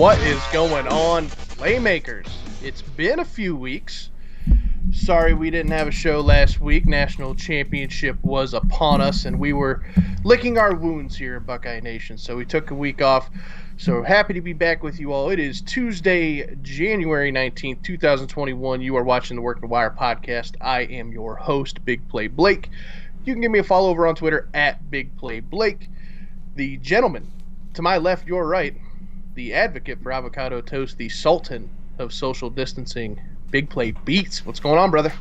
What is going on, Playmakers? It's been a few weeks. Sorry we didn't have a show last week. National Championship was upon us, and we were licking our wounds here in Buckeye Nation, so we took a week off. So happy to be back with you all. It is Tuesday, January 19th, 2021. You are watching the Work the Wire podcast. I am your host, Big Play Blake. You can give me a follow over on Twitter at Big Play Blake. The gentleman to my left, your right, the advocate for avocado toast, the sultan of social distancing, Big Play Beats. What's going on, brother?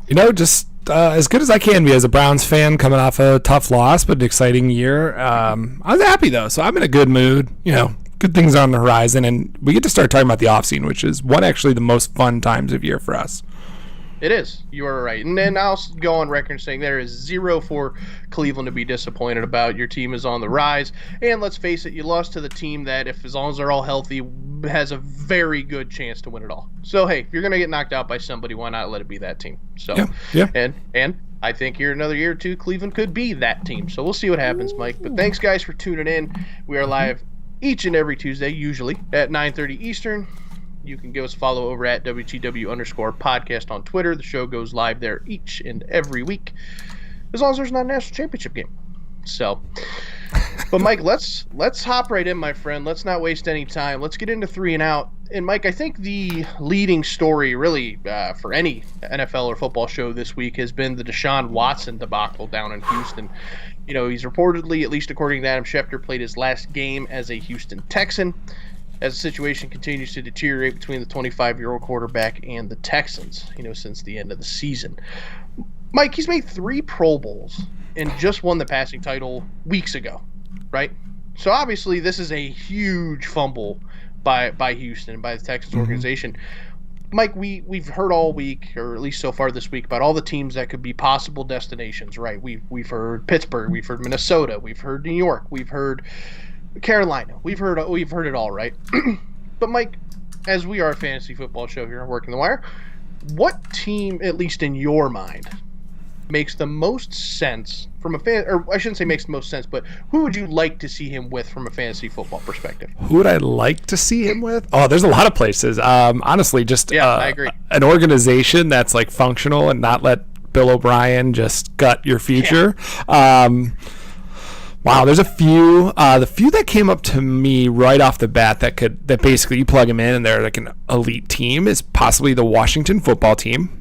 You know, just as good as I can be as a Browns fan coming off a tough loss, but an exciting year. I was happy, though, so I'm in a good mood. You know, good things are on the horizon, and we get to start talking about the offseason, which is actually the most fun times of year for us. It is. You are right. And then I'll go on record saying there is zero for Cleveland to be disappointed about. Your team is on the rise. And let's face it, you lost to the team that, if as long as they're all healthy, has a very good chance to win it all. So, hey, if you're going to get knocked out by somebody, why not let it be that team? So, yeah. And I think here another year or two, Cleveland could be that team. So we'll see what happens, Mike. But thanks, guys, for tuning in. We are live each and every Tuesday, usually at 9:30 Eastern. You can give us a follow over at WTW_podcast on Twitter. The show goes live there each and every week, as long as there's not a national championship game. So, but Mike, let's hop right in, my friend. Let's not waste any time. Let's get into 3 and out. And Mike, I think the leading story really for any NFL or football show this week has been the Deshaun Watson debacle down in Houston. You know, he's reportedly, at least according to Adam Schefter, played his last game as a Houston Texan, as the situation continues to deteriorate between the 25-year-old quarterback and the Texans, you know, since the end of the season. Mike, he's made 3 Pro Bowls and just won the passing title weeks ago, right? So obviously this is a huge fumble by Houston, by the Texans organization. Mike, we've heard all week, or at least so far this week, about all the teams that could be possible destinations, right? We've heard Pittsburgh, we've heard Minnesota, we've heard New York, we've heard Carolina. We've heard it all, right? But Mike, as we are a fantasy football show here on Working the Wire, what team, at least in your mind, makes the most sense from a fan, or I shouldn't say makes the most sense, but who would you like to see him with from a fantasy football perspective? Who would I like to see him with? Oh, there's a lot of places. Honestly, just I agree. An organization that's like functional and not let Bill O'Brien just gut your future. Yeah. Wow, there's a few. The few that came up to me right off the bat that basically you plug them in and they're like an elite team is possibly the Washington football team.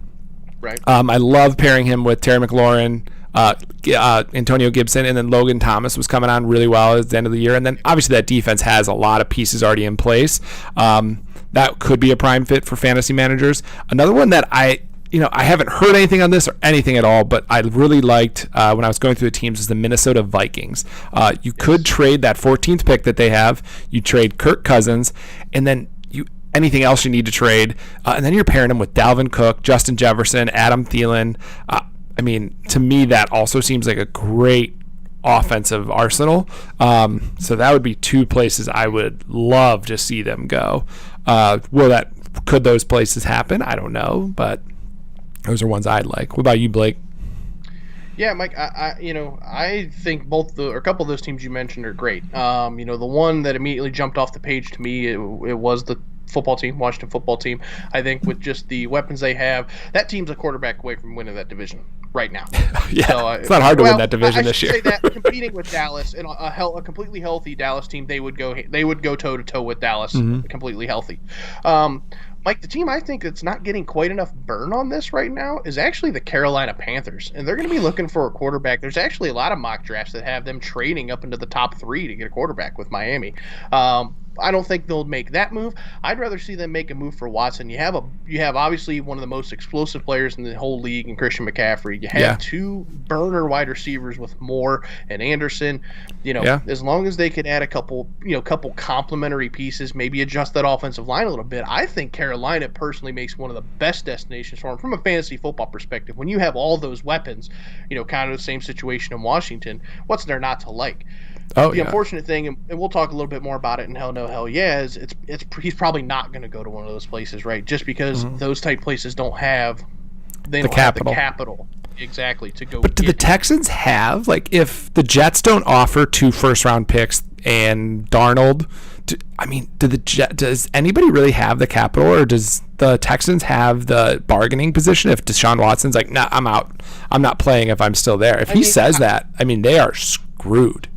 Right. I love pairing him with Terry McLaurin, Antonio Gibson, and then Logan Thomas was coming on really well at the end of the year. And then obviously that defense has a lot of pieces already in place. That could be a prime fit for fantasy managers. Another one that I haven't heard anything on this or anything at all, but I really liked when I was going through the teams is the Minnesota Vikings. You could trade that 14th pick that they have. You trade Kirk Cousins, and then anything else you need to trade, and then you're pairing them with Dalvin Cook, Justin Jefferson, Adam Thielen. To me, that also seems like a great offensive arsenal. So that would be 2 places I would love to see them go. Could those places happen? I don't know, but those are ones I'd like. What about you, Blake? Yeah, Mike, I think a couple of those teams you mentioned are great. The one that immediately jumped off the page to me, it was the football team, Washington football team. I think with just the weapons they have, that team's a quarterback away from winning that division right now. Yeah, so, it's not hard to win that division this year. I should say that competing with Dallas and a completely healthy Dallas team, they would go toe to toe with Dallas, completely healthy. Mike, the team I think that's not getting quite enough burn on this right now is actually the Carolina Panthers, and they're going to be looking for a quarterback. There's actually a lot of mock drafts that have them trading up into the top 3 to get a quarterback with Miami. I don't think they'll make that move. I'd rather see them make a move for Watson. You have obviously one of the most explosive players in the whole league in Christian McCaffrey. You have 2 burner wide receivers with Moore and Anderson. As long as they could add a couple complementary pieces, maybe adjust that offensive line a little bit. I think Carolina personally makes one of the best destinations for them from a fantasy football perspective. When you have all those weapons, kind of the same situation in Washington, what's there not to like? The unfortunate thing, and we'll talk a little bit more about it in Hell No Hell Yeah, is he's probably not going to go to one of those places, right? Just because those type places don't have the capital exactly to go. But do the Texans have, like, if the Jets don't offer 2 first-round picks and Darnold, does anybody really have the capital, or does the Texans have the bargaining position if Deshaun Watson's like, nah, I'm out, I'm not playing if I'm still there? If he says that, they are screwed.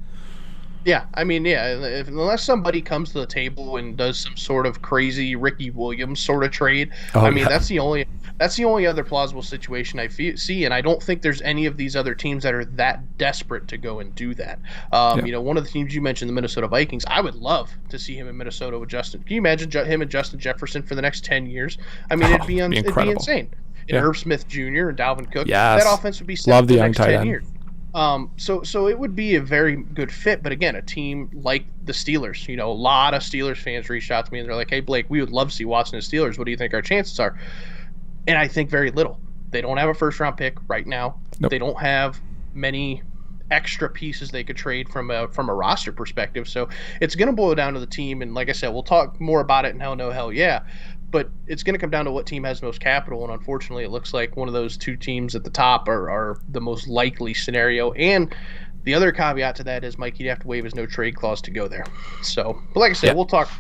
Yeah, unless somebody comes to the table and does some sort of crazy Ricky Williams sort of trade, that's the only other plausible situation I see, and I don't think there's any of these other teams that are that desperate to go and do that. One of the teams you mentioned, the Minnesota Vikings, I would love to see him in Minnesota with Justin. Can you imagine him and Justin Jefferson for the next 10 years? It'd be insane. And Herb Smith Jr. and Dalvin Cook, that offense would be set for the next 10 years. So it would be a very good fit, but again, a team like the Steelers, a lot of Steelers fans reached out to me and they're like, "Hey Blake, we would love to see Watson and Steelers. What do you think our chances are?" And I think very little. They don't have a first round pick right now. Nope. They don't have many extra pieces they could trade from a roster perspective. So it's going to boil down to the team. And like I said, we'll talk more about it in Hell No Hell Yeah. But it's going to come down to what team has most capital, and unfortunately, it looks like one of those two teams at the top are the most likely scenario. And the other caveat to that is, Mike, he'd have to waive his no-trade clause to go there. So, but like I said, We'll talk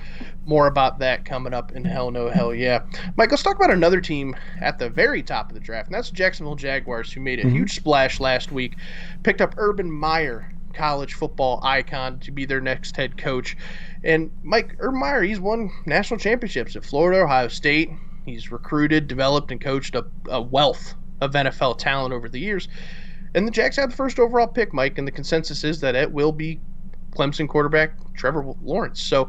more about that coming up in Hell No Hell Yeah. Mike, let's talk about another team at the very top of the draft, and that's the Jacksonville Jaguars, who made a huge splash last week, picked up Urban Meyer, college football icon, to be their next head coach. And Mike, Urban Meyer, he's won national championships at Florida, Ohio State. He's recruited, developed, and coached a wealth of NFL talent over the years. And the Jags had the first overall pick, Mike, and the consensus is that it will be Clemson quarterback Trevor Lawrence. So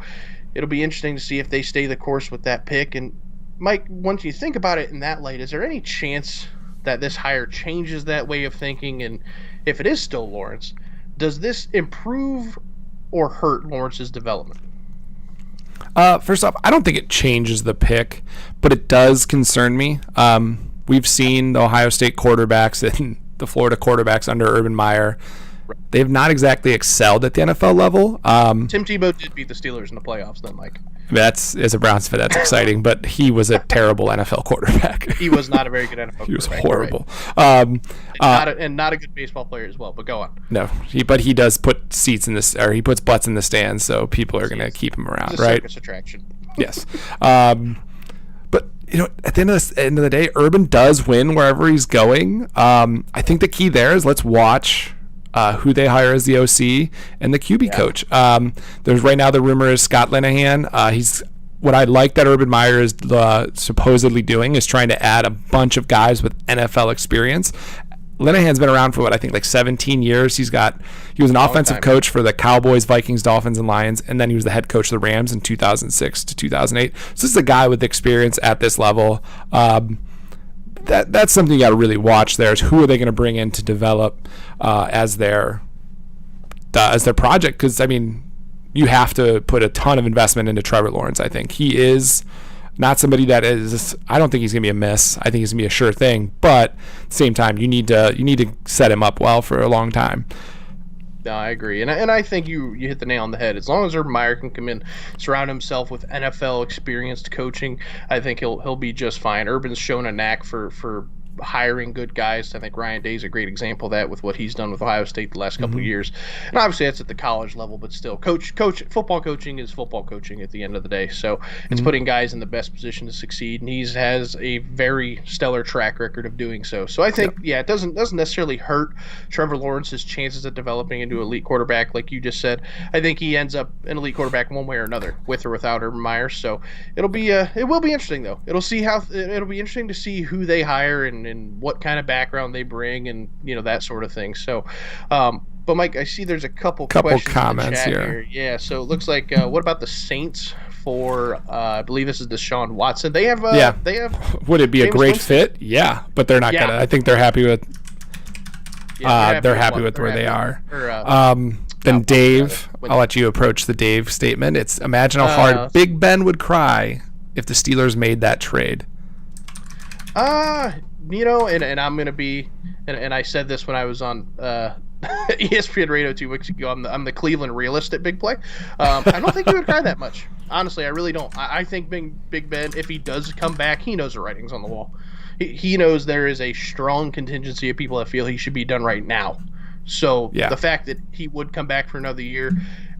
it'll be interesting to see if they stay the course with that pick. And Mike, once you think about it in that light, is there any chance that this hire changes that way of thinking? And if it is still Lawrence, does this improve or hurt Lawrence's development? First off, I don't think it changes the pick, but it does concern me. We've seen the Ohio State quarterbacks and the Florida quarterbacks under Urban Meyer. They have not exactly excelled at the NFL level. Tim Tebow did beat the Steelers in the playoffs, then, Mike. As a Browns fan, that's exciting, but he was a terrible NFL quarterback. He was not a very good NFL quarterback. He was horrible. Right. And not a good baseball player as well, but go on. No, but he does put seats in this, or he puts butts in the stands, so people are going to keep him around, right? Circus attraction. Yes. But at the end of the day, Urban does win wherever he's going. I think the key there is let's watch who they hire as the OC and the QB coach. There's right now the rumor is Scott Linehan. He's what I like that Urban Meyer is supposedly doing is trying to add a bunch of guys with NFL experience. Linehan's been around for what I think like 17 years. He was an offensive coach for the Cowboys, Vikings, Dolphins, and Lions, and then he was the head coach of the Rams in 2006 to 2008. So this is a guy with experience at this level. That's something you got to really watch. There is who are they going to bring in to develop as their project? Because you have to put a ton of investment into Trevor Lawrence. I think he is not somebody that is. I don't think he's going to be a miss. I think he's going to be a sure thing. But at the same time, you need to set him up well for a long time. No, I agree, and I think you hit the nail on the head. As long as Urban Meyer can come in, surround himself with NFL experienced coaching, I think he'll be just fine. Urban's shown a knack for hiring good guys. I think Ryan Day's a great example of that with what he's done with Ohio State the last couple of years. And obviously that's at the college level, but still, football coaching is football coaching at the end of the day. So it's putting guys in the best position to succeed, and he has a very stellar track record of doing so. So I think, it doesn't necessarily hurt Trevor Lawrence's chances of developing into an elite quarterback, like you just said. I think he ends up an elite quarterback one way or another, with or without Urban Meyer. So it will be interesting though. It'll be interesting to see who they hire and what kind of background they bring, and that sort of thing. So but Mike, I see there's a couple comments here. Yeah, so it looks like what about the Saints for I believe this is Deshaun Watson. They have would it be a great fit? Yeah, but they're not gonna. I think they're happy with they're happy with where they are. Then Dave, I'll let you approach the Dave statement. It's imagine how hard Big Ben would cry if the Steelers made that trade. And I'm going to be, and I said this when I was on ESPN Radio 2 weeks ago, I'm the Cleveland realist at Big Play. I don't think he would cry that much. Honestly, I really don't. I think Big Ben, if he does come back, he knows the writing's on the wall. He knows there is a strong contingency of people that feel he should be done right now. So Yeah. the fact that he would come back for another year,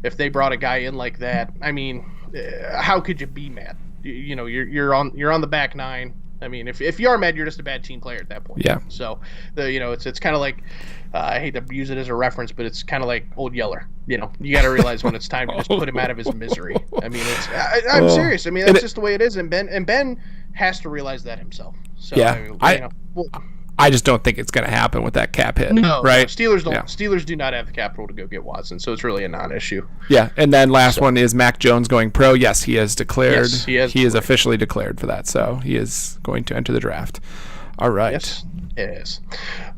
if they brought a guy in like that, I mean, how could you be mad? You know, you're on the back nine. I mean, if you are mad, you're just a bad team player at that point. Yeah. So it's kind of like, I hate to use it as a reference, but it's kind of like Old Yeller. You know, you got to realize when it's time to just put him out of his misery. I mean, I'm serious. I mean, that's just the way it is. And Ben has to realize that himself. So Yeah. I just don't think it's going to happen with that cap hit. No, right? Steelers don't. Yeah. Steelers do not have the capital to go get Watson, so it's really a non-issue. Yeah, and then last one is Mac Jones going pro. Yes, he has declared. Yes, he is officially declared for that, so he is going to enter the draft. All right. Yes, it is.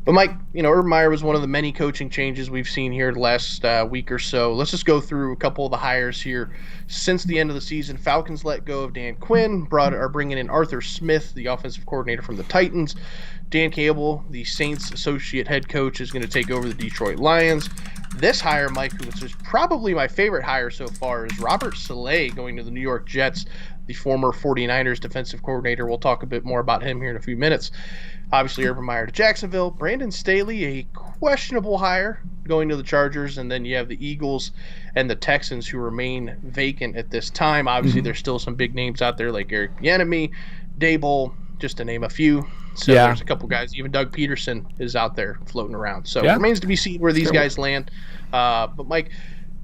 But Mike, Urban Meyer was one of the many coaching changes we've seen here the last week or so. Let's just go through a couple of the hires here. Since the end of the season, Falcons let go of Dan Quinn, are bringing in Arthur Smith, the offensive coordinator from the Titans. Dan Campbell, the Saints associate head coach, is going to take over the Detroit Lions. This hire, Mike, which is probably my favorite hire so far, is Robert Saleh going to the New York Jets, the former 49ers defensive coordinator. We'll talk a bit more about him here in a few minutes. Obviously, Urban Meyer to Jacksonville. Brandon Staley, a questionable hire, going to the Chargers. And then you have the Eagles and the Texans, who remain vacant at this time. Obviously, there's still some big names out there like Eric Bieniemy, Dable, just to name a few. So there's a couple guys. Even Doug Peterson is out there floating around. So it remains to be seen where these guys land. But, Mike,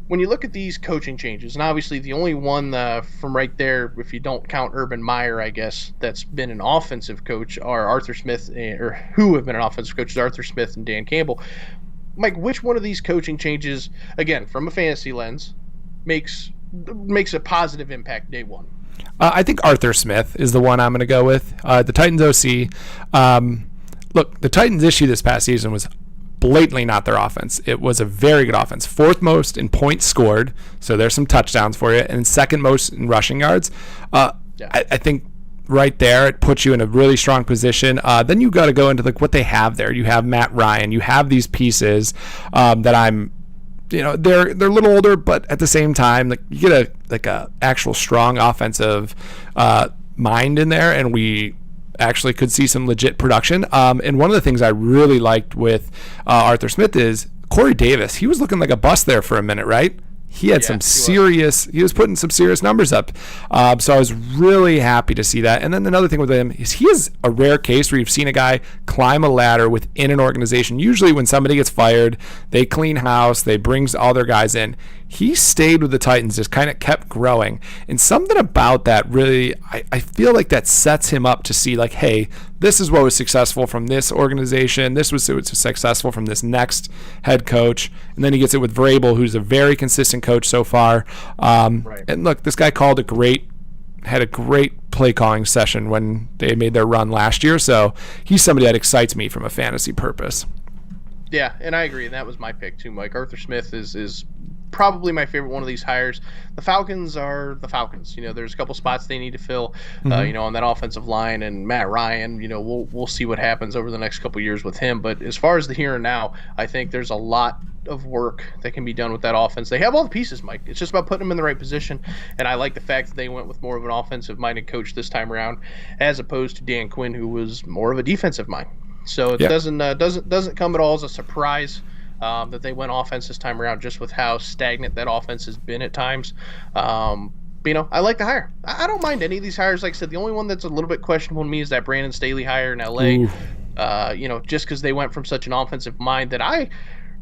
when you look at these coaching changes, and obviously the only one from right there, if you don't count Urban Meyer, I guess, that's been an offensive coach, are Arthur Smith, or who have been an offensive coach, is Arthur Smith and Dan Campbell. Mike, which one of these coaching changes, again, from a fantasy lens, makes a positive impact day one? I think Arthur Smith is the one I'm going to go with. The Titans OC. Look, the Titans' issue this past season was blatantly not their offense. It was a very good offense. Fourth most in points scored, so there's some touchdowns for you, and second most in rushing yards. I think right there it puts you in a really strong position. Then you got to go into what they have there. You have Matt Ryan. You have these pieces that I'm. They're a little older, but at the same time, you get a actual strong offensive mind in there, and we actually could see some legit production. And one of the things I really liked with Arthur Smith is Corey Davis. He was looking like a bust there for a minute, right? He had he was putting some serious numbers up. So I was really happy to see that. And then another thing with him is he is a rare case where you've seen a guy climb a ladder within an organization. Usually when somebody gets fired, they clean house, they bring all their guys in. He stayed with the Titans, just kind of kept growing. And something about that really, I feel like that sets him up to see hey, this is what was successful from this organization. This was successful from this next head coach. And then he gets it with Vrabel, who's a very consistent coach so far. Right. And look, this guy had a great play calling session when they made their run last year. So he's somebody that excites me from a fantasy purpose. Yeah, and I agree. And that was my pick too, Mike. Arthur Smith is probably my favorite one of these hires. The Falcons are the Falcons. There's a couple spots they need to fill, on that offensive line. And Matt Ryan, we'll see what happens over the next couple years with him. But as far as the here and now, I think there's a lot of work that can be done with that offense. They have all the pieces, Mike. It's just about putting them in the right position. And I like the fact that they went with more of an offensive-minded coach this time around, as opposed to Dan Quinn, who was more of a defensive mind. So it doesn't come at all as a surprise that they went offense this time around, just with how stagnant that offense has been at times. I like the hire. I don't mind any of these hires. Like I said, the only one that's a little bit questionable to me is that Brandon Staley hire in LA. Just because they went from such an offensive mind that I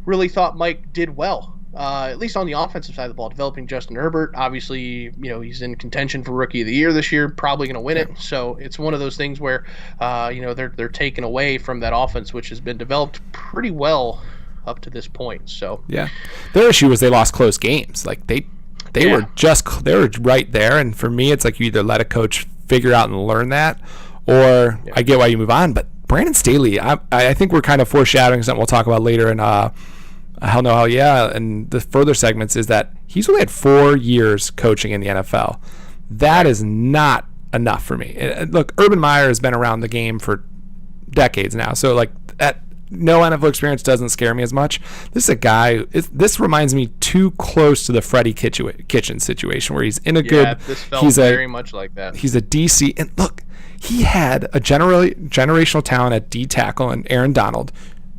really thought Mike did well, at least on the offensive side of the ball, developing Justin Herbert. Obviously, he's in contention for Rookie of the Year this year, probably going to win it. So it's one of those things where, they're taken away from that offense, which has been developed pretty well up to this point. So their issue was they lost close games. They were right there. And for me, it's you either let a coach figure out and learn that, or I get why you move on. But Brandon Staley, I think we're kind of foreshadowing something we'll talk about later in Hell No, Hell Yeah, and the further segments, is that he's only had 4 years coaching in the NFL. That is not enough for me. Look, Urban Meyer has been around the game for decades now, so that no NFL experience doesn't scare me as much. This is a guy. This reminds me too close to the Freddie Kitchens situation, where he's in a good. This felt very much like that. He's a DC, and look, he had a generational talent at D tackle and Aaron Donald.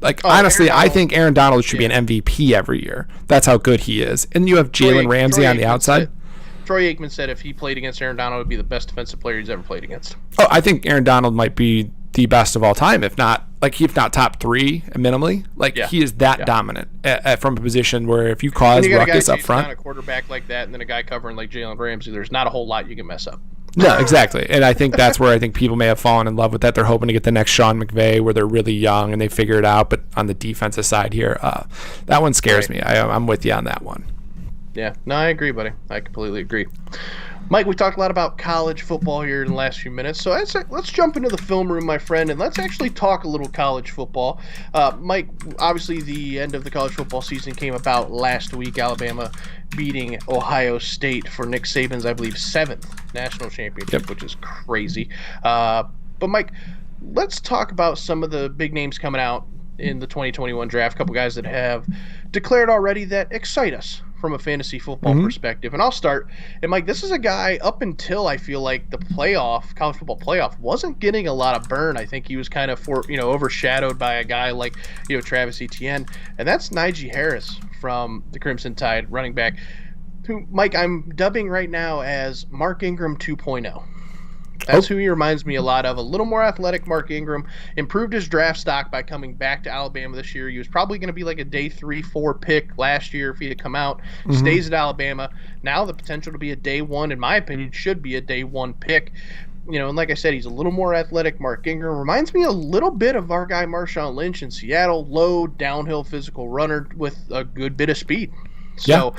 Like, Oh, honestly, Aaron I Donald. think Aaron Donald should be an MVP every year. That's how good he is. And you have Jalen Ramsey on the outside. Troy Aikman said if he played against Aaron Donald, it would be the best defensive player he's ever played against. Oh, I think Aaron Donald might be the best of all time, if not top 3 minimally. Like, he is that dominant from a position where if you cause ruckus up front, a quarterback like that, and then a guy covering like Jalen Ramsey, there's not a whole lot you can mess up. No, exactly. And I think that's where I think people may have fallen in love with that. They're hoping to get the next Sean McVay where they're really young and they figure it out. But on the defensive side here, that one scares me. I'm with you on that one. Yeah, no, I agree, buddy. I completely agree. Mike, we talked a lot about college football here in the last few minutes, so let's jump into the film room, my friend, and let's actually talk a little college football. Mike, obviously the end of the college football season came about last week, Alabama beating Ohio State for Nick Saban's, I believe, 7th national championship, which is crazy. But, Mike, let's talk about some of the big names coming out in the 2021 draft, a couple guys that have declared already that excite us from a fantasy football perspective. And I'll start. And Mike, this is a guy up until I feel like the college football playoff wasn't getting a lot of burn. I think he was kind of overshadowed by a guy like, Travis Etienne. And that's Najee Harris from the Crimson Tide, running back, who, Mike, I'm dubbing right now as Mark Ingram 2.0. That's who he reminds me a lot of. A little more athletic Mark Ingram. Improved his draft stock by coming back to Alabama this year. He was probably going to be like a day 3-4 pick last year if he had come out. Stays at Alabama. Now the potential to be a day 1, in my opinion, should be a day 1 pick. And like I said, he's a little more athletic. Mark Ingram reminds me a little bit of our guy Marshawn Lynch in Seattle. Low, downhill physical runner with a good bit of speed. So,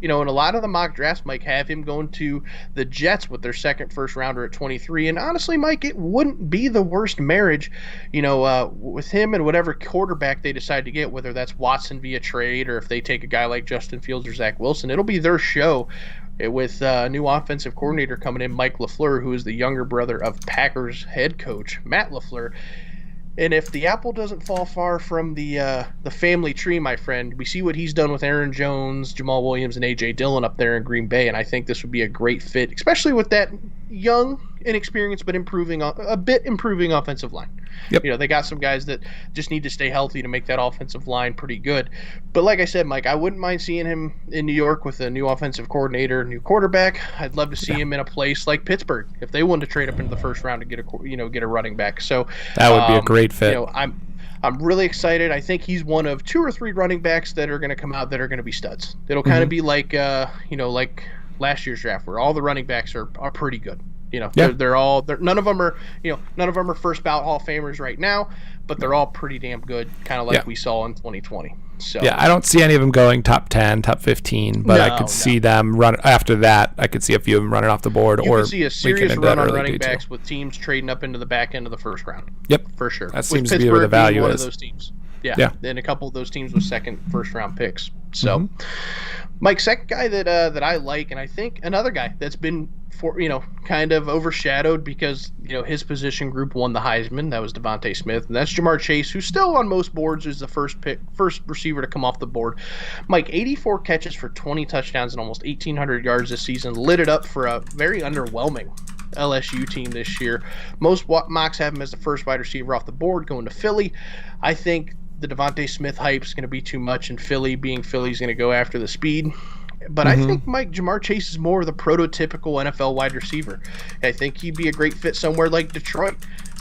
in a lot of the mock drafts, Mike, have him going to the Jets with their second first rounder at 23. And honestly, Mike, it wouldn't be the worst marriage, with him and whatever quarterback they decide to get, whether that's Watson via trade or if they take a guy like Justin Fields or Zach Wilson. It'll be their show with a new offensive coordinator coming in, Mike LaFleur, who is the younger brother of Packers head coach Matt LaFleur. And if the apple doesn't fall far from the family tree, my friend, we see what he's done with Aaron Jones, Jamal Williams, and A.J. Dillon up there in Green Bay, and I think this would be a great fit, especially with that young, inexperienced, but improving offensive line. They got some guys that just need to stay healthy to make that offensive line pretty good. But like I said, Mike, I wouldn't mind seeing him in New York with a new offensive coordinator, new quarterback. I'd love to see him in a place like Pittsburgh if they wanted to trade up into the first round to get a running back. So that would be a great fit. I'm really excited. I think he's one of 2 or 3 running backs that are going to come out that are going to be studs. It'll kind of be like like last year's draft where all the running backs are pretty good. None of them are first ballot Hall of Famers right now, but they're all pretty damn good, kind of like we saw in 2020. So I don't see any of them going top 10, top 15, but I could see them run after that. I could see a few of them running off the board. You could see a serious run on running backs with teams trading up into the back end of the first round. Yep, for sure. That seems to be where the value one is. Of those teams. Yeah, and a couple of those teams with first round picks. So, Mike, second guy that I like, and I think another guy that's been kind of overshadowed because his position group won the Heisman. That was Devontae Smith, and that's Ja'Marr Chase, who still on most boards is the first receiver to come off the board. Mike, 84 catches for 20 touchdowns and almost 1,800 yards this season, lit it up for a very underwhelming LSU team this year. Most mocks have him as the first wide receiver off the board going to Philly. I think the Devontae Smith hype is going to be too much, and Philly's going to go after the speed. But I think, Mike, Ja'Marr Chase is more of the prototypical NFL wide receiver. I think he'd be a great fit somewhere like Detroit,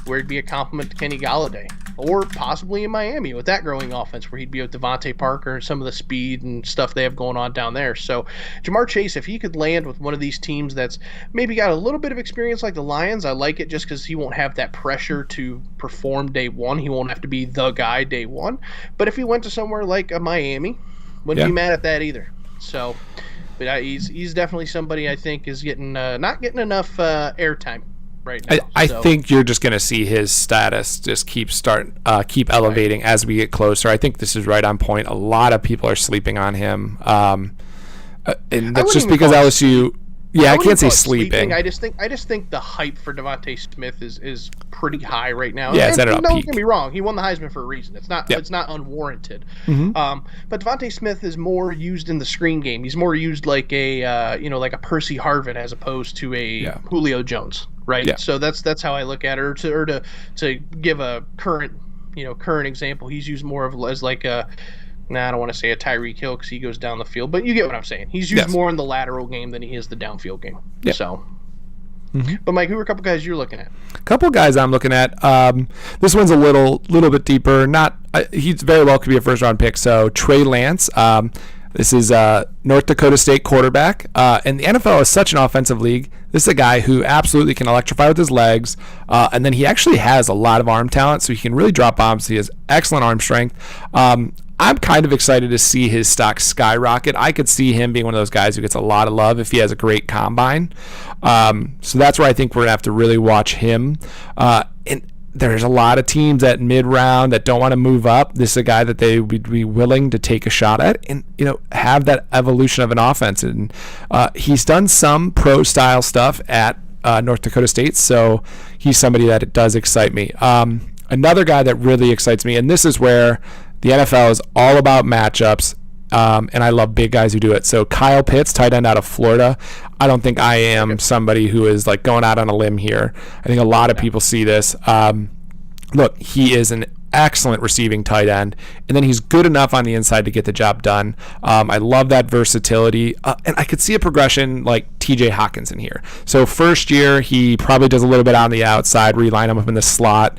where he'd be a compliment to Kenny Galladay, or possibly in Miami with that growing offense where he'd be with Devontae Parker and some of the speed and stuff they have going on down there. So Ja'Marr Chase, if he could land with one of these teams that's maybe got a little bit of experience like the Lions, I like it just because he won't have that pressure to perform day one. He won't have to be the guy day one. But if he went to somewhere like a Miami, wouldn't be mad at that either. So, but he's definitely somebody I think is getting not getting enough airtime right now. I think you're just going to see his status just keep elevating as we get closer. I think this is right on point. A lot of people are sleeping on him, and that's just because LSU. Yeah, I can't say sleeping. I just think the hype for Devontae Smith is pretty high right now. Yeah, it's at a peak. Don't get me wrong, he won the Heisman for a reason. It's not unwarranted. But Devontae Smith is more used in the screen game. He's more used like a like a Percy Harvin as opposed to a Julio Jones, right? Yeah. So that's how I look at it. Or to give a current current example. He's used more of as like a, I don't want to say a Tyreek Hill because he goes down the field, but you get what I'm saying. He's used more in the lateral game than he is the downfield game. Yep. So. But Mike, who are a couple guys you're looking at? A couple guys I'm looking at. This one's a little bit deeper. He very well could be a first round pick. So Trey Lance. This is North Dakota State quarterback. And the NFL is such an offensive league. This is a guy who absolutely can electrify with his legs. And then he actually has a lot of arm talent, so he can really drop bombs. He has excellent arm strength. I'm kind of excited to see his stock skyrocket. I could see him being one of those guys who gets a lot of love if he has a great combine. So that's where I think we're going to have to really watch him. And there's a lot of teams at mid-round that don't want to move up. This is a guy that they would be willing to take a shot at and, have that evolution of an offense. And he's done some pro-style stuff at North Dakota State, so he's somebody that it does excite me. Another guy that really excites me, and this is where the NFL is all about matchups, and I love big guys who do it. So Kyle Pitts, tight end out of Florida. I don't think I am somebody who is like going out on a limb here. I think a lot of people see this. Look, he is an excellent receiving tight end, and then he's good enough on the inside to get the job done. I love that versatility, and I could see a progression like TJ Hawkinson here. So first year, he probably does a little bit on the outside, where you line him up in the slot,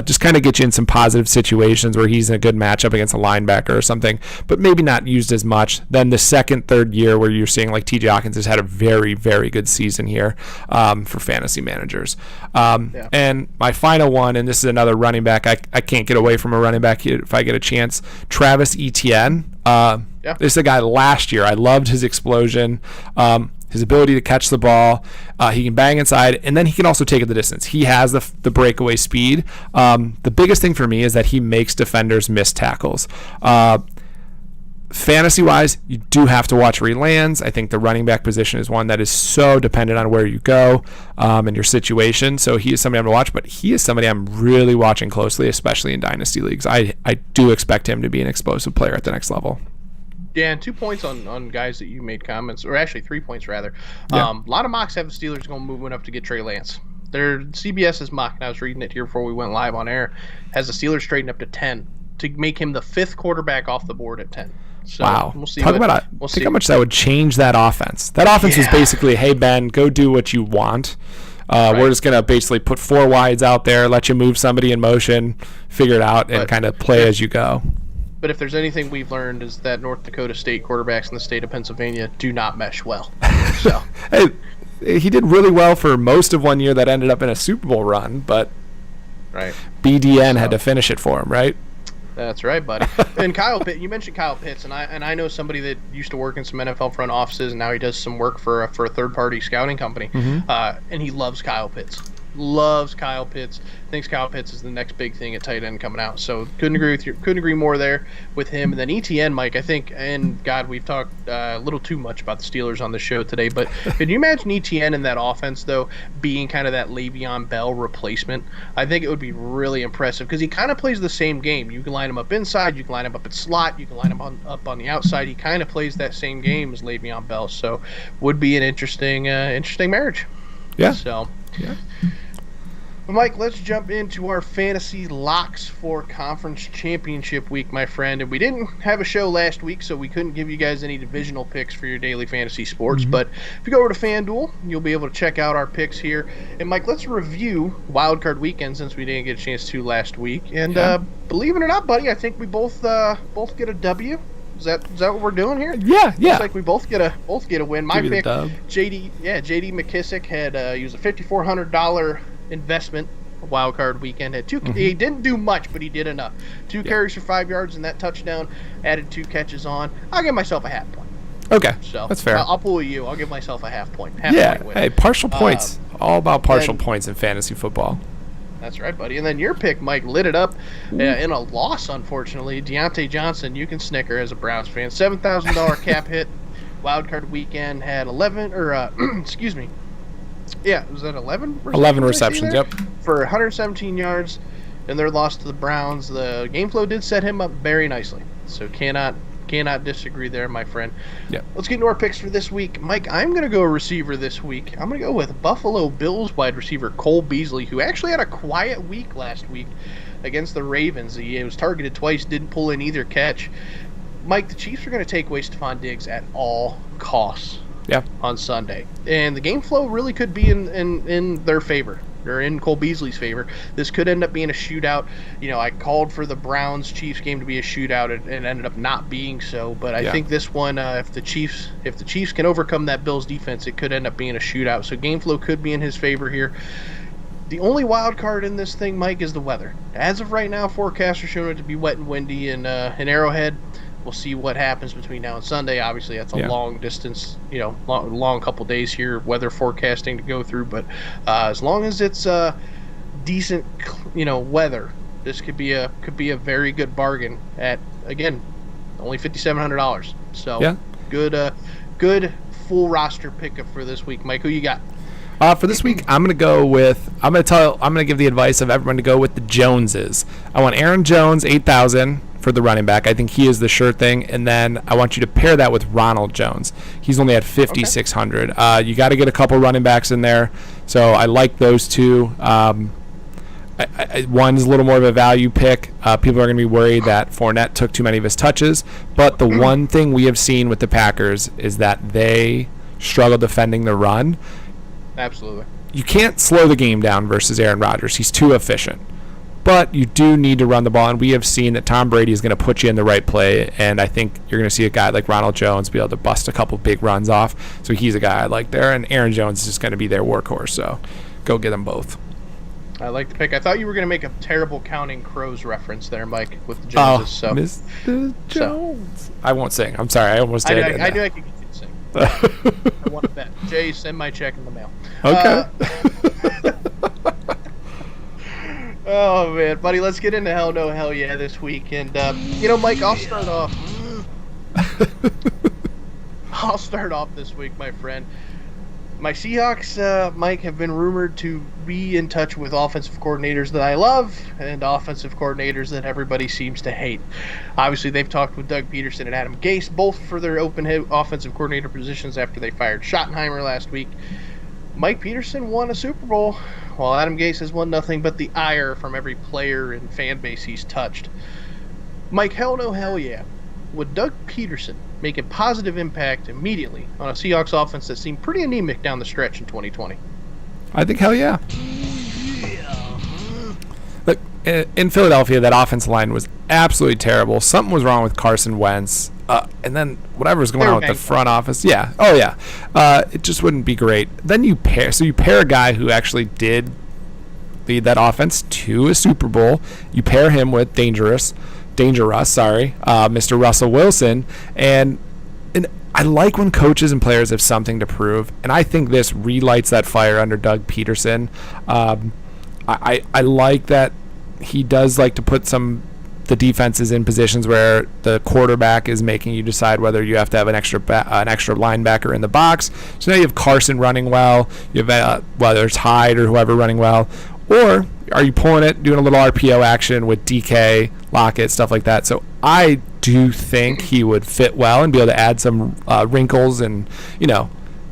just kind of get you in some positive situations where he's in a good matchup against a linebacker or something, but maybe not used as much. Then the second, third year where you're seeing like TJ Hawkins has had a very, very good season here for fantasy managers. And my final one, and this is another running back, I can't get away from a running back if I get a chance, Travis Etienne. This is a guy last year. I loved his explosion. His ability to catch the ball. He can bang inside, and then he can also take it the distance. He has the breakaway speed. The biggest thing for me is that he makes defenders miss tackles. Fantasy-wise, you do have to watch where he lands. I think the running back position is one that is so dependent on where you go and your situation. So he is somebody I'm going to watch, but he is somebody I'm really watching closely, especially in dynasty leagues. I do expect him to be an explosive player at the next level. Yeah, and 2 points on guys that you made comments, or actually 3 points rather. A lot of mocks have the Steelers going moving up to get Trey Lance. Their CBS's mock, and I was reading it here before we went live on air, has the Steelers straightened up to 10 to make him the 5th quarterback off the board at 10. So wow. We'll see. Think how much that would change that offense. That offense was basically, hey, Ben, go do what you want. We're just going to basically put 4 wides out there, let you move somebody in motion, figure it out, and kind of play as you go. But if there's anything we've learned is that North Dakota State quarterbacks in the state of Pennsylvania do not mesh well. So hey, he did really well for most of one year that ended up in a Super Bowl run, but BDN had to finish it for him, right? That's right, buddy. And Kyle Pitts, you mentioned Kyle Pitts, and I know somebody that used to work in some NFL front offices, and now he does some work for a third-party scouting company, and he loves Kyle Pitts. Loves Kyle Pitts. Thinks Kyle Pitts is the next big thing at tight end coming out. So couldn't agree more there with him. And then ETN, Mike, I think, and God, we've talked a little too much about the Steelers on the show today, but can you imagine ETN in that offense, though, being kind of that Le'Veon Bell replacement? I think it would be really impressive because he kind of plays the same game. You can line him up inside, you can line him up at slot, you can line him up on the outside. He kind of plays that same game as Le'Veon Bell. So would be an interesting marriage. Yeah. So. Yeah. Mike, let's jump into our fantasy locks for conference championship week, my friend. And we didn't have a show last week, so we couldn't give you guys any divisional picks for your daily fantasy sports. But if you go over to FanDuel, you'll be able to check out our picks here. And Mike, let's review Wild Card Weekend since we didn't get a chance to last week. And believe it or not, buddy, I think we both get a W. Is that what we're doing here? Yeah. Looks like we both get a win. My pick, JD McKissick had used a $5,400 investment wild card weekend. Had he didn't do much, but he did enough. 2 carries for 5 yards and that touchdown. Added 2 catches on. I'll give myself a half point. Okay, so that's fair. I'll pull you. I'll give myself a half point. Point win. Hey, partial points. All about partial points in fantasy football. That's right, buddy. And then your pick, Mike, lit it up in a loss, unfortunately. Deontay Johnson, you can snicker as a Browns fan. $7,000 cap hit. Wild card weekend had 11, excuse me. Yeah, was that 11? 11 receptions, yep. For 117 yards, and their loss to the Browns. The game flow did set him up very nicely. So cannot disagree there, my friend. Yeah. Let's get into our picks for this week. Mike, I'm going to go receiver this week. I'm going to go with Buffalo Bills wide receiver Cole Beasley, who actually had a quiet week last week. against the Ravens. He was targeted twice, didn't pull in either catch. Mike, the Chiefs are going to take away Stephon Diggs at all costs. Yeah. On Sunday, and the game flow really could be in their favor. Or in Cole Beasley's favor. This could end up being a shootout. I called for the Browns-Chiefs game to be a shootout, and ended up not being so. But I think this one, if the Chiefs can overcome that Bills defense, it could end up being a shootout. So game flow could be in his favor here. The only wild card in this thing, Mike, is the weather. As of right now, forecasts are showing it to be wet and windy in Arrowhead. We'll see what happens between now and Sunday. Obviously, that's a long distance, long couple days here, weather forecasting to go through. But as long as it's decent, weather, this could be a very good bargain at, again, only $5,700. So good full roster pickup for this week. Mike, who you got? For this week, I'm going to give the advice of everyone to go with the Joneses. I want Aaron Jones, 8,000 for the running back. I think he is the sure thing. And then I want you to pair that with Ronald Jones. He's only at 5,600. You got to get a couple running backs in there. So I like those two. One's a little more of a value pick. People are going to be worried that Fournette took too many of his touches. But the one thing we have seen with the Packers is that they struggle defending the run. Absolutely. You can't slow the game down versus Aaron Rodgers. He's too efficient. But you do need to run the ball, and we have seen that Tom Brady is going to put you in the right play, and I think you're going to see a guy like Ronald Jones be able to bust a couple big runs off. So he's a guy I like there, and Aaron Jones is just going to be their workhorse. So go get them both. I like the pick. I thought you were going to make a terrible Counting Crows reference there, Mike, with the Joneses. Mr. Jones. I won't sing. I'm sorry. I almost did. I knew I could get you to sing. I want to bet. Jay, send my check in the mail. Okay. Oh, man. Buddy, let's get into Hell No, Hell Yeah this week. And, Mike, I'll start off. I'll start off this week, my friend. My Seahawks, Mike, have been rumored to be in touch with offensive coordinators that I love and offensive coordinators that everybody seems to hate. Obviously, they've talked with Doug Peterson and Adam Gase, both for their open offensive coordinator positions after they fired Schottenheimer last week. Mike Peterson won a Super Bowl, while Adam Gase has won nothing but the ire from every player and fan base he's touched. Mike, hell no, hell yeah. Would Doug Peterson make a positive impact immediately on a Seahawks offense that seemed pretty anemic down the stretch in 2020? I think hell yeah. Look, in Philadelphia, that offensive line was absolutely terrible. Something was wrong with Carson Wentz. And then whatever was going on with the front office. Yeah. Oh, yeah. It just wouldn't be great. Then you pair a guy who actually did lead that offense to a Super Bowl. You pair him with Mr. Russell Wilson. And I like when coaches and players have something to prove. And I think this relights that fire under Doug Peterson. I like that he does like to put the defenses in positions where the quarterback is making you decide whether you have to have an extra linebacker in the box. So now you have Carson running well, you have whether it's Hyde or whoever running well, or are you pulling it, doing a little RPO action with DK, Lockett, stuff like that. So I do think he would fit well and be able to add some wrinkles and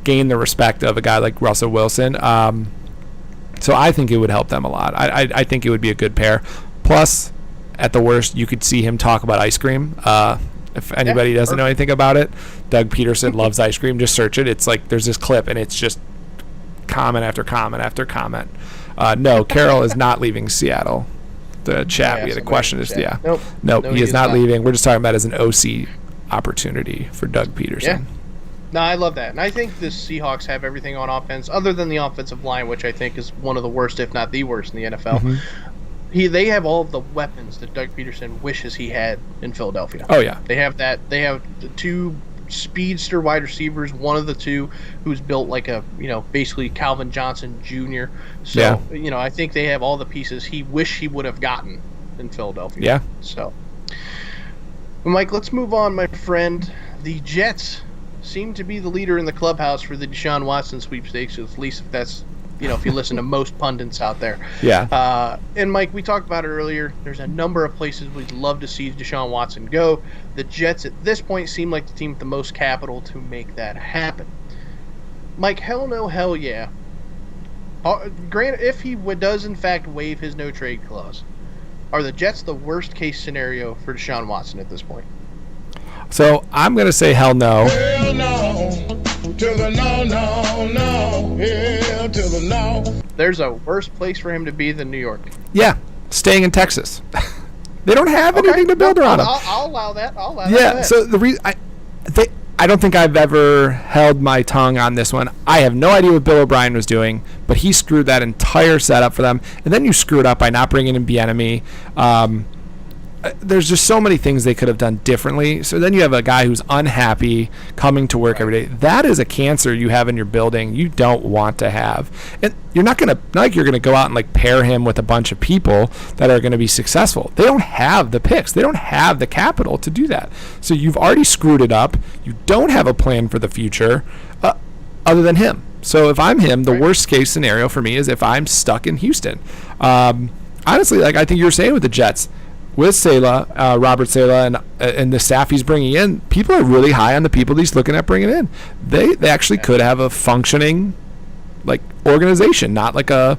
gain the respect of a guy like Russell Wilson. So I think it would help them a lot. I think it would be a good pair. Plus, at the worst, you could see him talk about ice cream. If anybody doesn't know anything about it, Doug Peterson loves ice cream. Just search it. It's like there's this clip, and it's just comment after comment after comment. No, Carroll is not leaving Seattle. The chat, we had a question. Nope, he is not leaving. We're just talking about it as an OC opportunity for Doug Peterson. Yeah. No, I love that. And I think the Seahawks have everything on offense, other than the offensive line, which I think is one of the worst, if not the worst, in the NFL. Mm-hmm. They have all of the weapons that Doug Peterson wishes he had in Philadelphia. Oh, yeah. They have that. They have the two speedster wide receivers, one of the two who's built like a, basically Calvin Johnson Jr. So, yeah. I think they have all the pieces he wished he would have gotten in Philadelphia. Yeah. So, Mike, let's move on, my friend. The Jets seem to be the leader in the clubhouse for the Deshaun Watson sweepstakes, at least if that's if you listen to most pundits out there. Yeah. And Mike, we talked about it earlier. There's a number of places we'd love to see Deshaun Watson go. The Jets at this point seem like the team with the most capital to make that happen. Mike, hell no, hell yeah. Granted, if he does in fact waive his no trade clause, Are the Jets the worst case scenario for Deshaun Watson at this point? So I'm going to say hell no. Hell no. To the no, no, no. Hell to the no. There's a worse place for him to be than New York. Yeah, staying in Texas. They don't have anything to build around him. I'll allow that. I'll allow that. Yeah, so the reason I don't think I've ever held my tongue on this one. I have no idea what Bill O'Brien was doing, but he screwed that entire setup for them. And then you screw it up by not bringing in Bieniemy. There's just so many things they could have done differently. So then you have a guy who's unhappy coming to work every day. That is a cancer you have in your building you don't want to have. And you're not like you're gonna go out and like pair him with a bunch of people that are gonna be successful. They don't have the picks. They don't have the capital to do that. So you've already screwed it up. You don't have a plan for the future other than him. So if I'm him, the worst case scenario for me is if I'm stuck in Houston. Honestly, like I think you were saying with the Jets, with Saleh, Robert Saleh, and the staff he's bringing in, people are really high on the people he's looking at bringing in. They actually could have a functioning, like, organization, not like a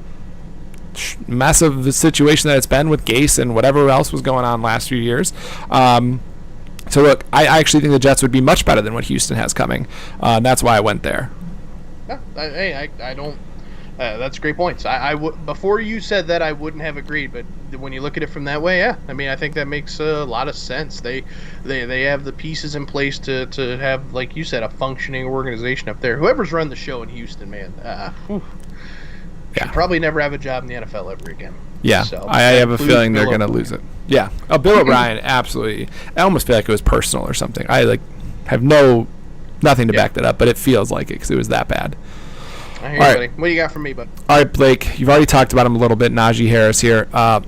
mess of the situation that it's been with Gase and whatever else was going on last few years. So look, I actually think the Jets would be much better than what Houston has coming. That's why I went there. No, I don't. That's great points. I would, before you said that, I wouldn't have agreed, but when you look at it from that way, yeah, I mean, I think that makes a lot of sense. They have the pieces in place to have, like you said, a functioning organization up there. Whoever's run the show in Houston, man, should probably never have a job in the NFL ever again. Yeah, so, I have a feeling they're going to lose it. Yeah, Bill O'Brien, absolutely. I almost feel like it was personal or something. I have nothing to back that up, but it feels like it because it was that bad. I hear you, buddy. What do you got for me, bud? All right, Blake, you've already talked about him a little bit, Najee Harris here.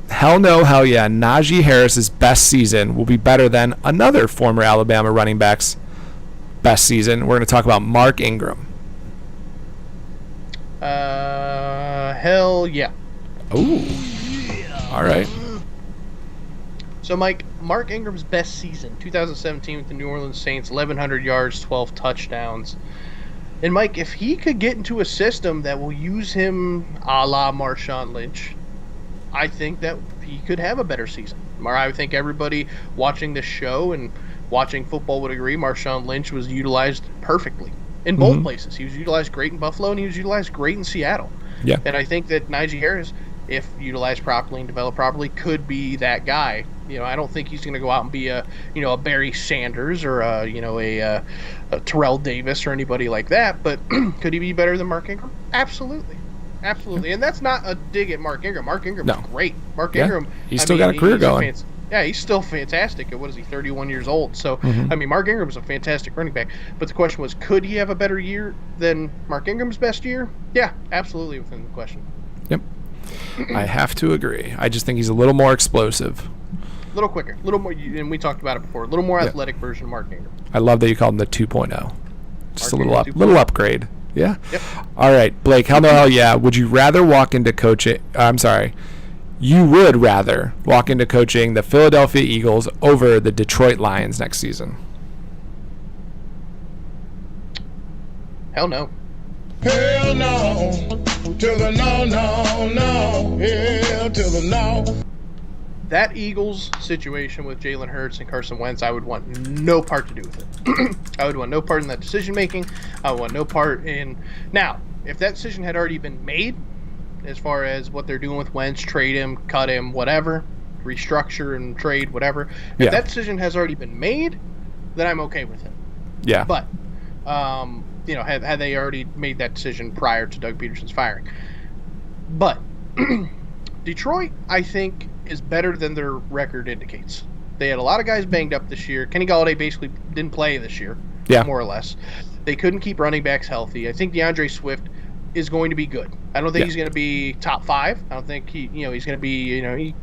Hell no, hell yeah. Najee Harris's best season will be better than another former Alabama running back's best season. We're going to talk about Mark Ingram. Hell yeah. Ooh. All right. So, Mike, Mark Ingram's best season, 2017 with the New Orleans Saints, 1,100 yards, 12 touchdowns. And, Mike, if he could get into a system that will use him a la Marshawn Lynch, I think that he could have a better season. I think everybody watching this show and watching football would agree Marshawn Lynch was utilized perfectly in both places. He was utilized great in Buffalo, and he was utilized great in Seattle. Yeah. And I think that Najee Harris, if utilized properly and developed properly, could be that guy. I don't think he's going to go out and be a Barry Sanders or a Terrell Davis or anybody like that. But could he be better than Mark Ingram? Absolutely. And that's not a dig at Mark Ingram. Mark Ingram's great. Mark Ingram, he's still got a career going. He's still fantastic. What is he, 31 years old? So, I mean, Mark Ingram's a fantastic running back. But the question was, could he have a better year than Mark Ingram's best year? Yeah, absolutely within the question. Yep. I have to agree. I just think he's a little more explosive. A little quicker, a little more, and we talked about it before, a little more athletic version of Mark Ingram. I love that you called him the 2.0. Just Mark a little upgrade. Yeah? Yep. All right, Blake, hell no, hell yeah. Would you rather walk into coaching, you would rather walk into coaching the Philadelphia Eagles over the Detroit Lions next season? Hell no. Hell no. To the no, no, no. Hell to the no. That Eagles situation with Jalen Hurts and Carson Wentz, I would want no part to do with it. I would want no part in that decision making. I would want no part in. Now, if that decision had already been made, as far as what they're doing with Wentz, trade him, cut him, whatever, restructure and trade, whatever. If that decision has already been made, then I'm okay with it. Yeah. But, had they already made that decision prior to Doug Peterson's firing. But Detroit, I think, is better than their record indicates. They had a lot of guys banged up this year. Kenny Golladay basically didn't play this year, more or less. They couldn't keep running backs healthy. I think DeAndre Swift is going to be I don't think he's going to be top 5. I don't think he's going to be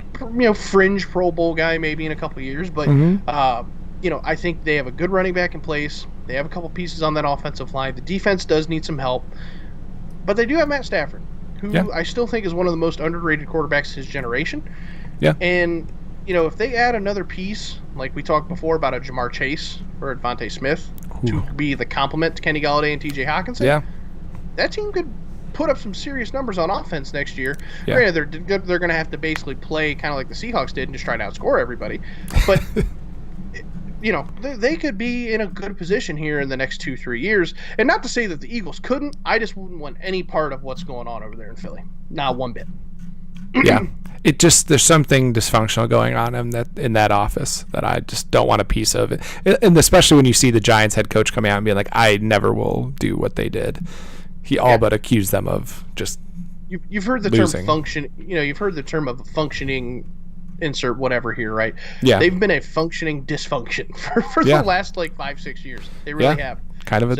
fringe Pro Bowl guy maybe in a couple of years. But I think they have a good running back in place. They have a couple pieces on that offensive line. The defense does need some help, but they do have Matt Stafford, who I still think is one of the most underrated quarterbacks of his generation. Yeah. And, if they add another piece, like we talked before about a Jamar Chase or a Devontae Smith to be the complement to Kenny Golladay and TJ Hawkinson, yeah, that team could put up some serious numbers on offense next year. Yeah. Granted, they're going to have to basically play kind of like the Seahawks did and just try to outscore everybody. But, they could be in a good position here in the next 2-3 years. And not to say that the Eagles couldn't. I just wouldn't want any part of what's going on over there in Philly. Not one bit. Yeah. There's something dysfunctional going on in that office that I just don't want a piece of it. And especially when you see the Giants head coach coming out and being like, I never will do what they did. He all but accused them of just You've heard the losing. term function. You've heard the term of functioning. Insert whatever here, right? Yeah. They've been a functioning dysfunction for the last 5-6 years. They really have. Kind of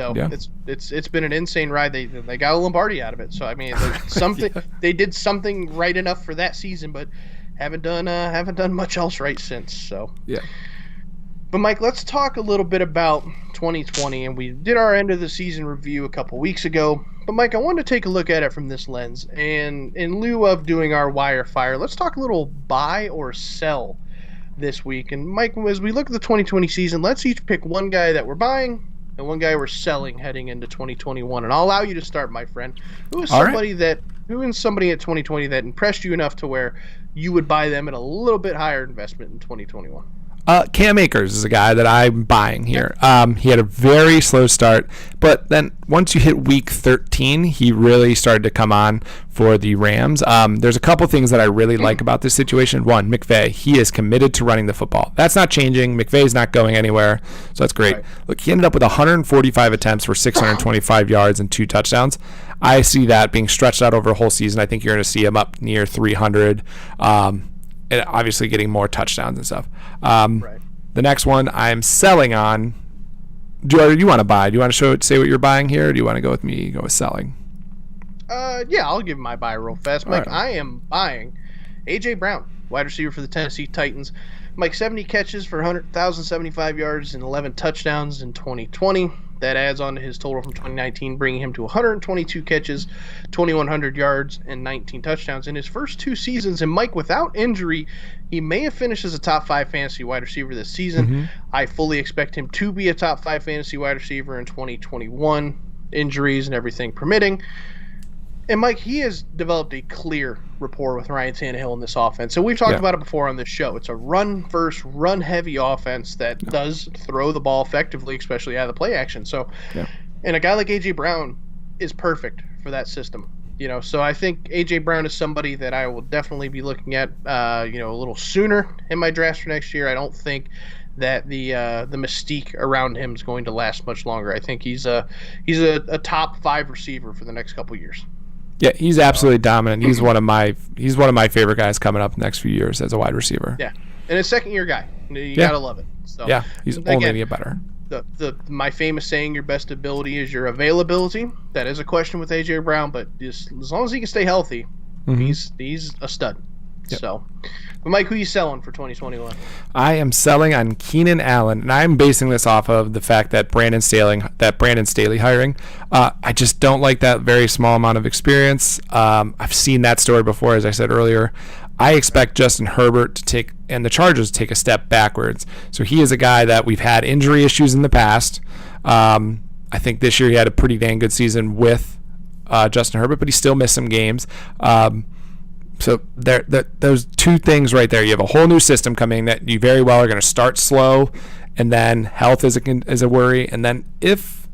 it's been an insane ride. They got a Lombardi out of it. So I mean, something they did something right enough for that season, but haven't done much else right since. So yeah. But Mike, let's talk a little bit about 2020, and we did our end of the season review a couple weeks ago. But Mike, I wanted to take a look at it from this lens, and in lieu of doing our wire fire, let's talk a little buy or sell this week. And Mike, as we look at the 2020 season, let's each pick one guy that we're buying and one guy we're selling heading into 2021. And I'll allow you to start, my friend. Who is somebody at 2020 that impressed you enough to where you would buy them at a little bit higher investment in 2021? Cam Akers is a guy that I'm buying here. He had a very slow start, but then once you hit week 13, he really started to come on for the Rams. There's a couple things that I really like about this situation. One, McVay, he is committed to running the football. That's not changing. McVay's not going anywhere, so that's great. Right. Look, he ended up with 145 attempts for 625 yards and 2 touchdowns. I see that being stretched out over a whole season. I think you're going to see him up near 300. And obviously getting more touchdowns and stuff. Right. The next one I'm selling on. Do you want to buy? Do you want to say what you're buying here, or do you want to go with me? Go with selling. Yeah, I'll give my buy real fast, Mike. Right. I am buying A.J. Brown, wide receiver for the Tennessee Titans. Mike, 70 catches for 1,075 yards and 11 touchdowns in 2020. That adds on to his total from 2019, bringing him to 122 catches, 2,100 yards, and 19 touchdowns in his first 2 seasons. And Mike, without injury, he may have finished as a top 5 fantasy wide receiver this season. Mm-hmm. I fully expect him to be a top 5 fantasy wide receiver in 2021, injuries and everything permitting. And Mike, he has developed a clear rapport with Ryan Tannehill in this offense. So we've talked about it before on this show. It's a run-first, run-heavy offense that does throw the ball effectively, especially out of the play action. So, and a guy like A.J. Brown is perfect for that system. So I think A.J. Brown is somebody that I will definitely be looking at, a little sooner in my drafts for next year. I don't think that the mystique around him is going to last much longer. I think he's a top 5 receiver for the next couple years. Yeah, he's absolutely dominant. He's one of my favorite guys coming up the next few years as a wide receiver. Yeah, and a second-year guy. You gotta love it. So, yeah, he's only gonna get better. My famous saying, "Your best ability is your availability." That is a question with AJ Brown, but just as long as he can stay healthy, he's a stud. Yep. So, but Mike, who are you selling for 2021? I am selling on Keenan Allen, and I'm basing this off of the fact that Brandon Staley hiring. I just don't like that very small amount of experience. I've seen that story before, as I said earlier. I expect Justin Herbert and the Chargers to take a step backwards. So he is a guy that we've had injury issues in the past. I think this year he had a pretty dang good season with Justin Herbert, but he still missed some games. So those 2 things right there. You have a whole new system coming that you very well are going to start slow, and then health is a worry. And then if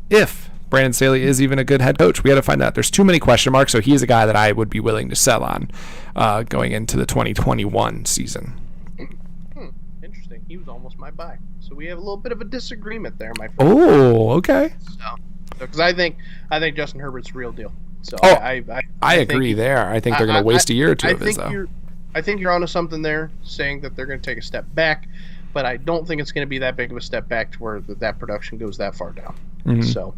Brandon Staley is even a good head coach, we got to find out. There's too many question marks, so he's a guy that I would be willing to sell on going into the 2021 season. Interesting. He was almost my buy. So we have a little bit of a disagreement there, my friend. Oh, okay. So because I think Justin Herbert's the real deal. So I agree there. I think they're going to waste a year or two of his, though. I think you're onto something there, saying that they're going to take a step back, but I don't think it's going to be that big of a step back to where that production goes that far down. Mm-hmm. So,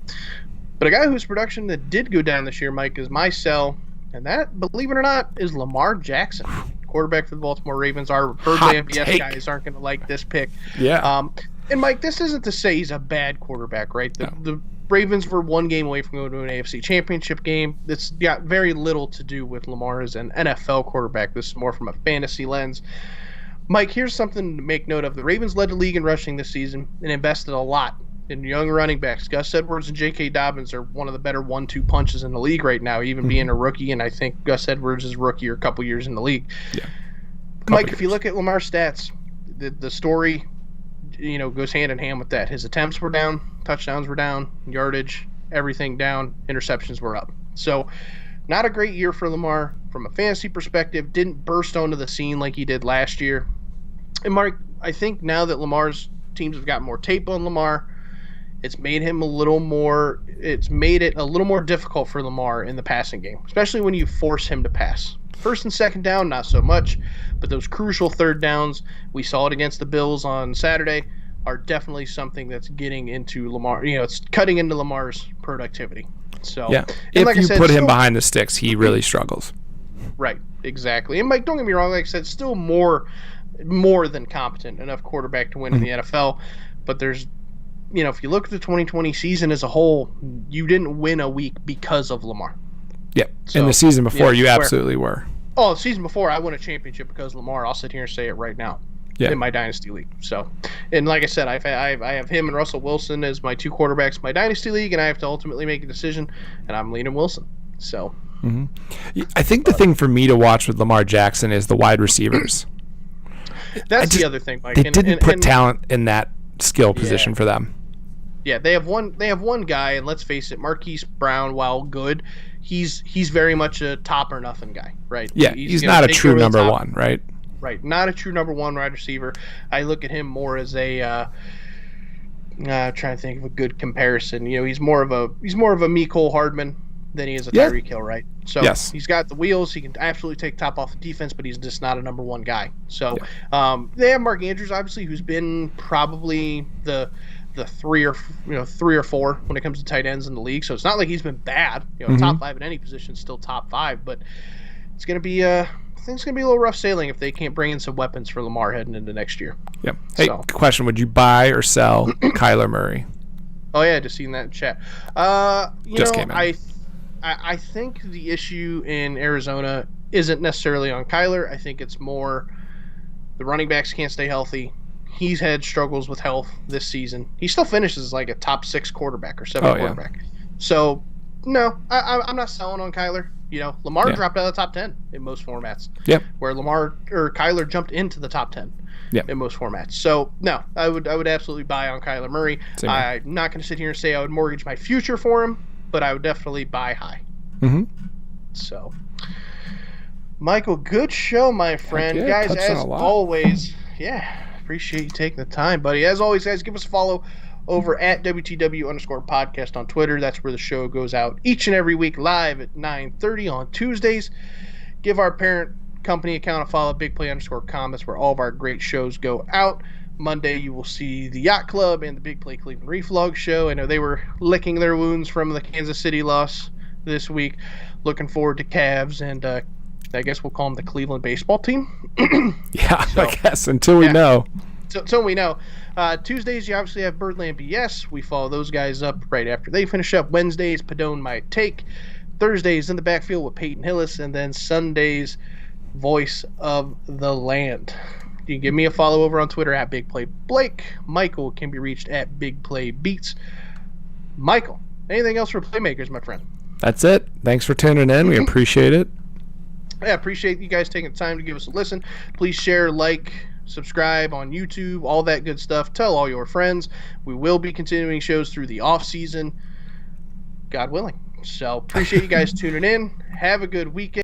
but a guy whose production that did go down this year, Mike, is my sell, and that, believe it or not, is Lamar Jackson, quarterback for the Baltimore Ravens. Our Birthday MBS guys aren't going to like this pick. Yeah. And Mike, this isn't to say he's a bad quarterback, right? The Ravens were 1 game away from going to an AFC Championship game. It's got very little to do with Lamar as an NFL quarterback. This is more from a fantasy lens. Mike, here's something to make note of. The Ravens led the league in rushing this season and invested a lot in young running backs. Gus Edwards and J.K. Dobbins are one of the better 1-2 punches in the league right now, even being a rookie, and I think Gus Edwards is rookie or a couple years in the league. Yeah. Mike, if you look at Lamar's stats, the story, goes hand in hand with that. His attempts were down, touchdowns were down, yardage, everything down, interceptions were up. So not a great year for Lamar from a fantasy perspective. Didn't burst onto the scene like he did last year. And Mark, I think now that Lamar's teams have got more tape on Lamar, it's made it a little more difficult for Lamar in the passing game, especially when you force him to pass. First and second down, not so much, but those crucial third downs, we saw it against the Bills on Saturday, are definitely something that's getting into Lamar. It's cutting into Lamar's productivity. So yeah, if like you put him behind the sticks, he really struggles. Right, exactly. And Mike, don't get me wrong, like I said, still more than competent enough quarterback to win in the NFL, but there's if you look at the 2020 season as a whole, you didn't win a week because of Lamar. Yeah, so, in the season before, you absolutely were. Oh, the season before, I won a championship because of Lamar. I'll sit here and say it right now. Yeah. In my dynasty league. So, and like I said, I have him and Russell Wilson as my two quarterbacks in my dynasty league, and I have to ultimately make a decision, and I'm leaning Wilson. So, I think the thing for me to watch with Lamar Jackson is the wide receivers. That's the other thing, Mike. They didn't put talent in that skill position for them. Yeah, they have one guy, and let's face it, Marquise Brown, while good, he's very much a top or nothing guy, right? Yeah, he's not a true number one, right? Right, not a true number one wide receiver. I look at him more as a trying to think of a good comparison. He's more of a Mecole Hardman than he is a Tyreek Hill, right? So he's got the wheels. He can absolutely take top off the defense, but he's just not a number one guy. So they have Mark Andrews, obviously, who's been probably the 3 or 4 when it comes to tight ends in the league. So it's not like he's been bad. Top 5 in any position, still top 5, but it's going to be I think it's going to be a little rough sailing if they can't bring in some weapons for Lamar heading into next year. Yep. Hey, question: would you buy or sell Kyler Murray? Oh yeah, just seen that in chat. Came in. I think the issue in Arizona isn't necessarily on Kyler. I think it's more the running backs can't stay healthy. He's had struggles with health this season. He still finishes like a top 6 quarterback or 7 quarterback. So no, I'm not selling on Kyler. Lamar dropped out of the top 10 in most formats. Yep. Where Kyler jumped into the top 10 in most formats. So no, I would absolutely buy on Kyler Murray. I'm not going to sit here and say I would mortgage my future for him, but I would definitely buy high. So, Michael, good show, my friend. Guys, as always, appreciate you taking the time, buddy. As always, guys, give us a follow over at WTW_podcast on Twitter. That's where the show goes out each and every week live at 9:30 on Tuesdays. Give our parent company account a follow, BigPlay_com. That's where all of our great shows go out. Monday, you will see the Yacht Club and the Big Play Cleveland Reflog show. I know they were licking their wounds from the Kansas City loss this week. Looking forward to Cavs, and I guess we'll call them the Cleveland baseball team. I guess, until we know. So we know. Tuesdays, you obviously have Birdland BS. We follow those guys up right after they finish up. Wednesdays, Padone My Take. Thursdays, In the Backfield with Peyton Hillis. And then Sundays, Voice of the Land. You can give me a follow over on Twitter at Big Play Blake. Michael can be reached at Big Play Beats. Michael, anything else for Playmakers, my friend? That's it. Thanks for tuning in. We appreciate it. I appreciate you guys taking the time to give us a listen. Please share, like, subscribe on YouTube, all that good stuff. Tell all your friends. We will be continuing shows through the off season, God willing. So appreciate you guys tuning in. Have a good weekend.